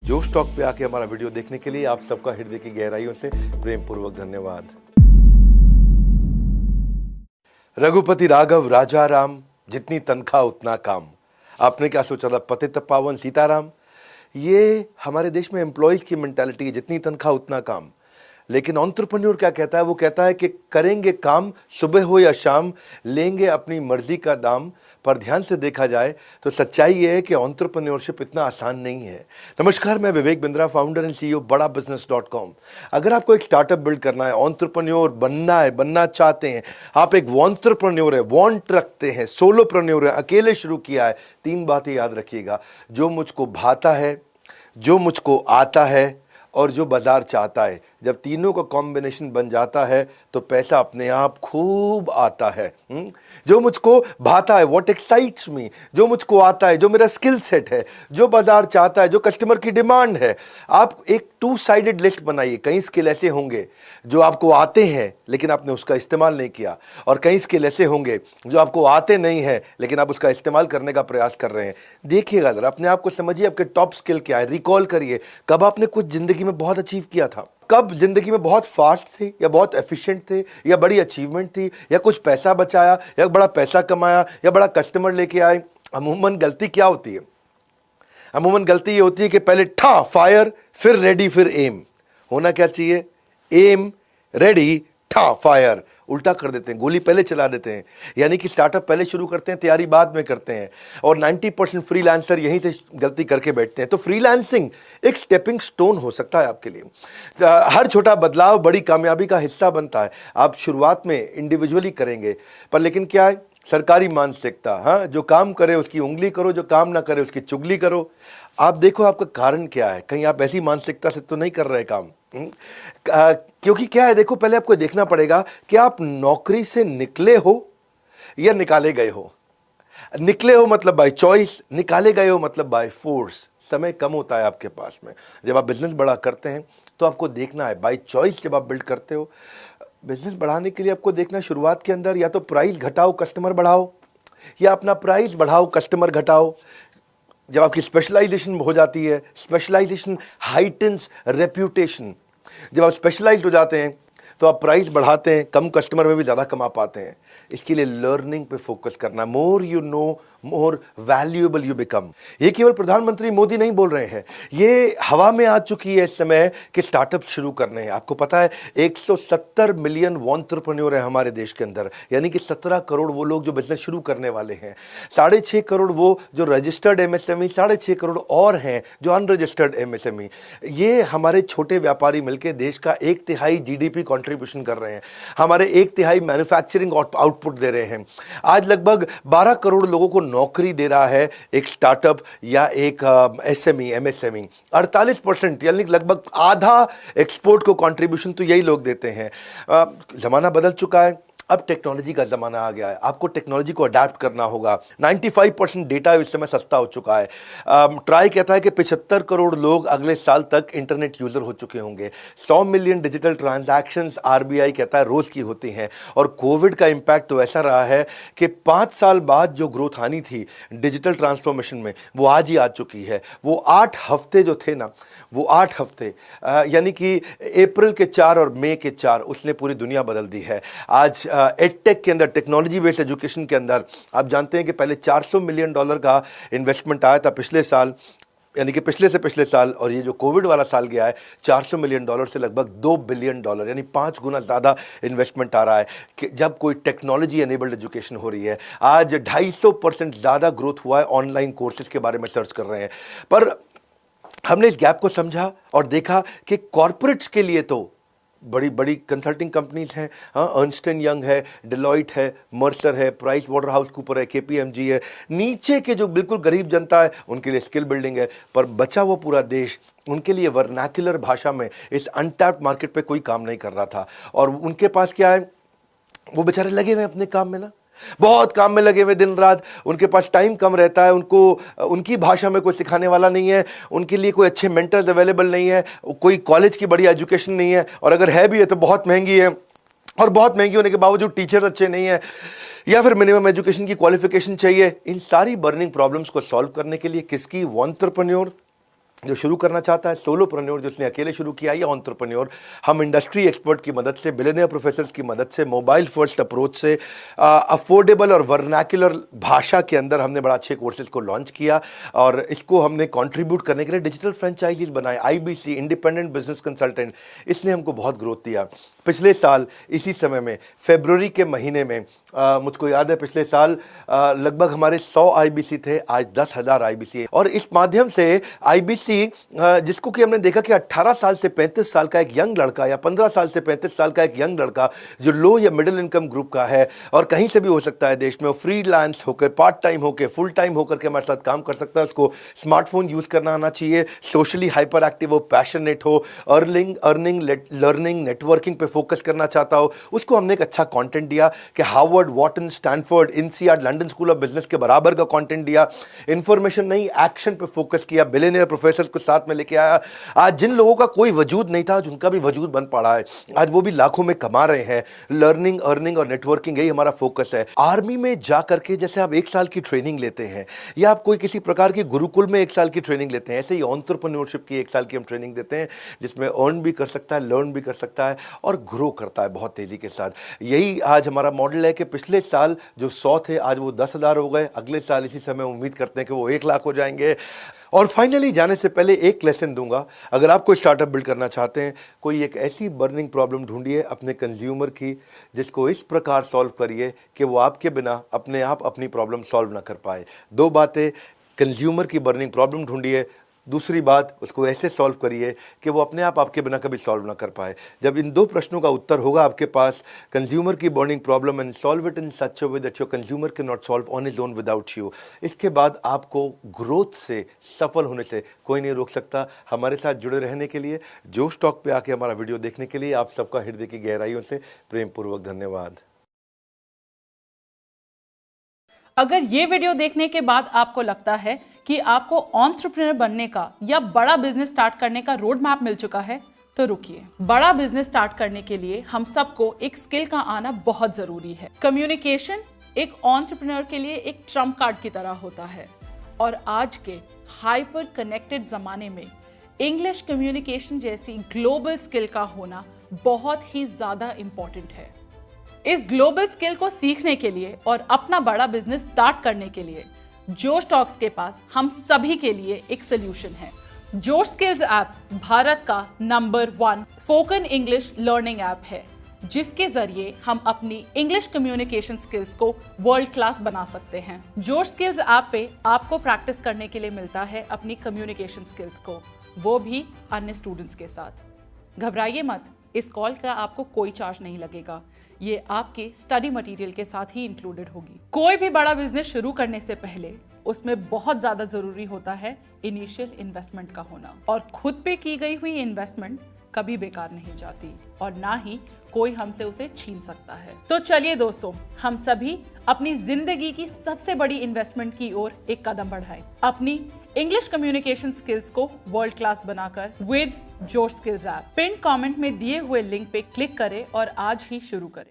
जोश टॉक पे आके हमारा वीडियो देखने के लिए आप सबका हृदय की गहराइयों से प्रेम पूर्वक धन्यवाद। रघुपति राघव राजा राम, जितनी तनख्वाह उतना काम। आपने क्या सोचा था, पतित पावन सीताराम? ये हमारे देश में एम्प्लॉयज की मेंटालिटी है, जितनी तनख्वाह उतना काम। लेकिन एंटरप्रेन्योर क्या कहता है? वो कहता है कि करेंगे काम सुबह हो या शाम, लेंगे अपनी मर्जी का दाम। पर ध्यान से देखा जाए तो सच्चाई ये है कि एंटरप्रेन्योरशिप इतना आसान नहीं है। नमस्कार, मैं Vivek Bindra, founder and CEO बड़ाबिजनेस.com। अगर आपको एक स्टार्टअप बिल्ड करना है, एंटरप्रेन्योर बनना है, बनना चाहते हैं, आप एक एंटरप्रेन्योर है, वांट रखते हैं, सोलोप्रेन्योर है, अकेले शुरू किया है, 3 बातें याद रखिएगा। जो मुझको भाता है, जो मुझको आता है और जो बाजार चाहता है। जब तीनों का कॉम्बिनेशन बन जाता है तो पैसा अपने आप खूब आता है। जो मुझको भाता है, व्हाट एक्साइट्स मी, जो मुझको आता है, जो मेरा स्किल सेट है, जो बाजार चाहता है, जो कस्टमर की डिमांड है। आप एक 2 साइडेड लिस्ट बनाइए। कई स्किल ऐसे होंगे जो आपको आते हैं लेकिन आपने उसका इस्तेमाल नहीं किया, और कई स्किल ऐसे होंगे जो आपको आते नहीं हैं लेकिन आप उसका इस्तेमाल करने का प्रयास कर रहे हैं। देखिएगा जरा, अपने आप को समझिए, आपके टॉप स्किल क्या है। रिकॉल करिए, कब आपने कुछ जिंदगी में बहुत अचीव किया था, कब जिंदगी में बहुत फास्ट थे या बहुत एफिशिएंट थे या बड़ी अचीवमेंट थी, या कुछ पैसा बचाया या बड़ा पैसा कमाया या बड़ा कस्टमर लेके आए। अमूमन गलती क्या होती है? अमूमन गलती ये होती है कि पहले ठा फायर, फिर रेडी, फिर एम। होना क्या चाहिए? एम, रेडी, ठा फायर। उल्टा कर देते हैं, गोली पहले चला देते हैं। यानी कि स्टार्टअप पहले शुरू करते हैं, तैयारी बाद में करते हैं। और 90% फ्रीलांसर यहीं से गलती करके बैठते हैं। तो फ्रीलांसिंग एक स्टेपिंग स्टोन हो सकता है आपके लिए। हर छोटा बदलाव बड़ी कामयाबी का हिस्सा बनता है। आप शुरुआत में इंडिविजुअली करेंगे, पर लेकिन क्या है, सरकारी मानसिकता, हाँ, जो काम करे उसकी उंगली करो, जो काम ना करे उसकी चुगली करो। आप देखो आपका कारण क्या है। कहीं आप ऐसी मानसिकता से तो नहीं कर रहे काम? क्योंकि क्या है, देखो, पहले आपको देखना पड़ेगा कि आप नौकरी से निकले हो या निकाले गए हो। निकले हो मतलब बाय चॉइस, निकाले गए हो मतलब बाय फोर्स। समय कम होता है आपके पास में। जब आप बिजनेस बड़ा करते हैं तो आपको देखना है, बाय चॉइस जब आप बिल्ड करते हो, बिजनेस बढ़ाने के लिए आपको देखना, शुरुआत के अंदर या तो प्राइस घटाओ, कस्टमर बढ़ाओ, या अपना प्राइस बढ़ाओ, कस्टमर घटाओ। जब आपकी स्पेशलाइजेशन हो जाती है, स्पेशलाइजेशन हाइटन्स रेप्यूटेशन। जब आप स्पेशलाइज्ड हो जाते हैं तो आप प्राइस बढ़ाते हैं, कम कस्टमर में भी ज़्यादा कमा पाते हैं। इसके लिए लर्निंग पे फोकस करना। More you know, more valuable you become. ये केवल प्रधानमंत्री मोदी नहीं बोल रहे हैं, ये हवा में आ चुकी है इस समय कि स्टार्टअप शुरू करने हैं। आपको पता है 170 मिलियन एंटरप्रेन्योर है हमारे देश के अंदर, यानी कि 17 करोड़ वो लोग जो बिजनेस शुरू करने वाले हैं, 6.5 करोड़ वो जो रजिस्टर्ड एमएसएमई, 6.5 करोड़ और हैं जो अनरजिस्टर्ड एमएसएमई। ये हमारे छोटे व्यापारी मिलकर देश का 1/3 जीडीपी कंट्रीब्यूशन कर रहे हैं, हमारे 1/3 मैन्युफैक्चरिंग आउटपुट दे रहे हैं। आज लगभग 12 करोड़ लोगों को नौकरी दे रहा है एक स्टार्टअप या एक एसएमई, एमएसएमई। 48% यानी लगभग आधा एक्सपोर्ट को कंट्रीब्यूशन तो यही लोग देते हैं। जमाना बदल चुका है, अब टेक्नोलॉजी का ज़माना आ गया है। आपको टेक्नोलॉजी को अडाप्ट करना होगा। 95% डेटा इस समय सस्ता हो चुका है। ट्राई कहता है कि 75 करोड़ लोग अगले साल तक इंटरनेट यूज़र हो चुके होंगे। 100 मिलियन डिजिटल ट्रांजैक्शंस आरबीआई कहता है रोज़ की होती हैं। और कोविड का इम्पैक्ट तो ऐसा रहा है कि 5 साल बाद जो ग्रोथ आनी थी डिजिटल ट्रांसफॉर्मेशन में, वो आज ही आ चुकी है। वो 8 हफ्ते जो थे ना, वो 8 हफ्ते यानी कि अप्रैल के 4 और मई के 4, उसने पूरी दुनिया बदल दी है। आज एडटेक के अंदर, टेक्नोलॉजी बेस्ड एजुकेशन के अंदर, आप जानते हैं कि पहले $400 मिलियन का इन्वेस्टमेंट आया था पिछले साल, यानी कि पिछले से पिछले साल, और ये जो कोविड वाला साल गया है, $400 मिलियन से लगभग $2 बिलियन, यानी 5 गुना ज़्यादा इन्वेस्टमेंट आ रहा है कि जब कोई टेक्नोलॉजी एनेबल्ड एजुकेशन हो रही है। आज 250% ज़्यादा ग्रोथ हुआ है। ऑनलाइन कोर्सेज के बारे में सर्च कर रहे हैं। पर हमने इस गैप को समझा और देखा कि कॉर्पोरेट्स के लिए तो बड़ी बड़ी कंसल्टिंग कंपनीज हैं, हाँ, अर्नस्ट एंड यंग है, डेलॉइट है, मर्सर है, प्राइस वाटरहाउस कूपर है, केपीएमजी है। नीचे के जो बिल्कुल गरीब जनता है उनके लिए स्किल बिल्डिंग है। पर बचा हुआ पूरा देश, उनके लिए वर्नाक्युलर भाषा में इस अनटैप्ड मार्केट पे कोई काम नहीं कर रहा था। और उनके पास क्या है, वो बेचारे लगे हुए अपने काम में ना, बहुत काम में लगे हुए दिन रात। उनके पास टाइम कम रहता है, उनको उनकी भाषा में कोई सिखाने वाला नहीं है, उनके लिए कोई अच्छे मेंटर्स अवेलेबल नहीं है, कोई कॉलेज की बड़ी एजुकेशन नहीं है, और अगर है भी है तो बहुत महंगी है, और बहुत महंगी होने के बावजूद टीचर्स अच्छे नहीं है, या फिर मिनिमम एजुकेशन की क्वालिफिकेशन चाहिए। इन सारी बर्निंग प्रॉब्लम्स को सॉल्व करने के लिए किसकी? एंटरप्रेन्योर जो शुरू करना चाहता है, सोलोप्रेन्योर जिसने अकेले शुरू किया, या एंटरप्रेन्योर, हम इंडस्ट्री एक्सपर्ट की मदद से, बिलियनियर प्रोफेसर्स की मदद से, मोबाइल फर्स्ट अप्रोच से, अफोर्डेबल और वर्नाक्युलर भाषा के अंदर हमने बड़ा अच्छे कोर्सेज को लॉन्च किया और इसको हमने कंट्रीब्यूट करने के लिए डिजिटल फ्रेंचाइजीज बनाए। आईबीसी, इंडिपेंडेंट बिजनेस कंसल्टेंट, इसने हमको बहुत ग्रोथ दिया। पिछले साल इसी समय में फरवरी के महीने में मुझको याद है, पिछले साल लगभग हमारे 100 आईबीसी थे, आज 10,000 आईबीसी है। और इस माध्यम से आईबीसी जिसको कि हमने देखा कि 18 साल से 35 साल का एक यंग लड़का या 15 साल से 35 साल का एक यंग लड़का जो लो या मिडिल इनकम ग्रुप का है और कहीं से भी हो सकता है देश में, वो फ्रीलांस होकर, पार्ट टाइम होकर, फुल टाइम होकर के हमारे साथ काम कर सकता है। उसको स्मार्टफोन यूज करना आना चाहिए, सोशली हाइपर एक्टिव हो, पैशनेट हो, अर्निंग लर्निंग नेटवर्किंग पे फोकस करना चाहता हो, उसको हमने एक अच्छा कंटेंट दिया कि Harvard, Wharton, Stanford, INSEAD, London School of Business के बराबर का कंटेंट दिया। इंफॉर्मेशन नहीं, एक्शन पे फोकस किया, बिलियनियर प्रोफेसर को साथ में लेके आया। आज जिन लोगों का कोई वजूद नहीं था, आज उनका भी वजूद बन पड़ा है, आज वो भी लाखों में कमा रहे हैं। लर्निंग, अर्निंग और नेटवर्किंग, यही हमारा फोकस है। आर्मी में जाकर के जैसे आप 1 साल की ट्रेनिंग लेते हैं या आप कोई किसी प्रकार की गुरुकुल में 1 साल की ट्रेनिंग लेते हैं, ऐसे ही एंटरप्रेन्योरशिप की 1 साल की हम ट्रेनिंग देते हैं जिसमें अर्न भी कर सकता है, लर्न भी कर सकता है और ग्रो करता है बहुत तेजी के साथ। यही आज हमारा मॉडल है कि पिछले साल जो 100 थे आज वो 10,000 हो गए, अगले साल इसी समय उम्मीद करते हैं कि वो 1 लाख हो जाएंगे। और फाइनली जाने से पहले एक लेसन दूंगा, अगर आप कोई स्टार्टअप बिल्ड करना चाहते हैं, कोई एक ऐसी बर्निंग प्रॉब्लम ढूंढिए अपने कंज्यूमर की जिसको इस प्रकार सॉल्व करिए कि वो आपके बिना अपने आप अपनी प्रॉब्लम सॉल्व ना कर पाए। 2 बातें, कंज्यूमर की बर्निंग प्रॉब्लम ढूंढिए, दूसरी बात उसको ऐसे सॉल्व करिए कि वो अपने आप आपके बिना कभी सॉल्व ना कर पाए। जब इन 2 प्रश्नों का उत्तर होगा आपके पास, कंज्यूमर की burning problem and solve it in such a way that your consumer can not solve on his own without you, इसके बाद आपको ग्रोथ से, सफल होने से कोई नहीं रोक सकता। हमारे साथ जुड़े रहने के लिए, जोश टॉक पे आके हमारा वीडियो देखने के लिए आप सबका हृदय की गहराइयों से प्रेम पूर्वक धन्यवाद। अगर ये वीडियो देखने के बाद आपको लगता है कि आपको एंटरप्रेन्योर बनने का या बड़ा बिजनेस स्टार्ट करने का रोड मैप मिल चुका है, तो रुकिए। बड़ा बिजनेस स्टार्ट करने के लिए हम सबको एक स्किल का आना बहुत जरूरी है। कम्युनिकेशन एक एंटरप्रेन्योर के लिए एक ट्रम्प कार्ड की तरह होता है और आज के हाइपर कनेक्टेड जमाने में इंग्लिश कम्युनिकेशन जैसी ग्लोबल स्किल का होना बहुत ही ज्यादा इंपॉर्टेंट है। इस ग्लोबल स्किल को सीखने के लिए और अपना बड़ा बिजनेस स्टार्ट करने के लिए जोश टॉक्स के पास हम सभी के लिए एक सोल्यूशन है। जोश स्किल्स ऐप भारत का number 1 spoken English learning app है, जिसके जरिए हम अपनी इंग्लिश कम्युनिकेशन स्किल्स को वर्ल्ड क्लास बना सकते हैं। जोश स्किल्स ऐप पे आपको प्रैक्टिस करने के लिए मिलता है अपनी कम्युनिकेशन स्किल्स को, वो भी अन्य स्टूडेंट्स के साथ। घबराइए मत, इस कॉल का आपको कोई चार्ज नहीं लगेगा, ये आपके स्टडी मटेरियल के साथ ही इंक्लूडेड होगी। कोई भी बड़ा बिजनेस शुरू करने से पहले उसमें बहुत ज्यादा जरूरी होता है इनिशियल इन्वेस्टमेंट का होना, और खुद पे की गई हुई इन्वेस्टमेंट कभी बेकार नहीं जाती और ना ही कोई हमसे उसे छीन सकता है। तो चलिए दोस्तों, हम सभी अपनी जिंदगी की सबसे बड़ी इन्वेस्टमेंट की ओर एक कदम बढ़ाएं, अपनी इंग्लिश कम्युनिकेशन स्किल्स को वर्ल्ड क्लास बनाकर विद जोश स्किल्स ऐप। पिन कमेंट में दिए हुए लिंक पे क्लिक करें और आज ही शुरू करें।